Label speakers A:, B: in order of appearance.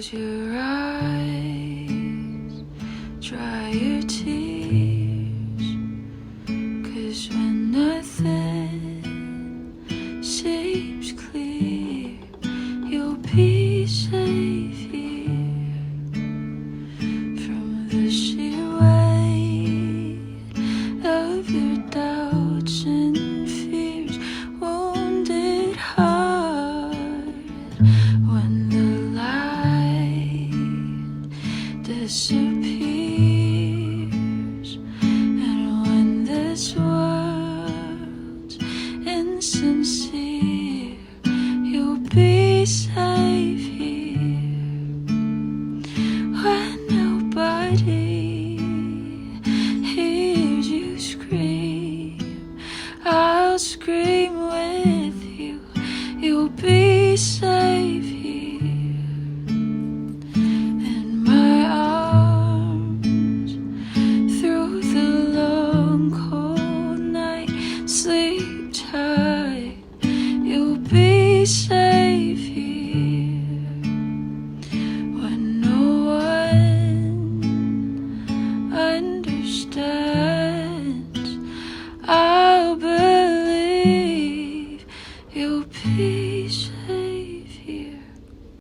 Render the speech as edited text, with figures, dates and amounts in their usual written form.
A: Close your eyes, dry your tears, 'cause when nothing seems clear, you'll be safe here from the sheer weight of your doubts and fears. Wounded heart, when the light disappears.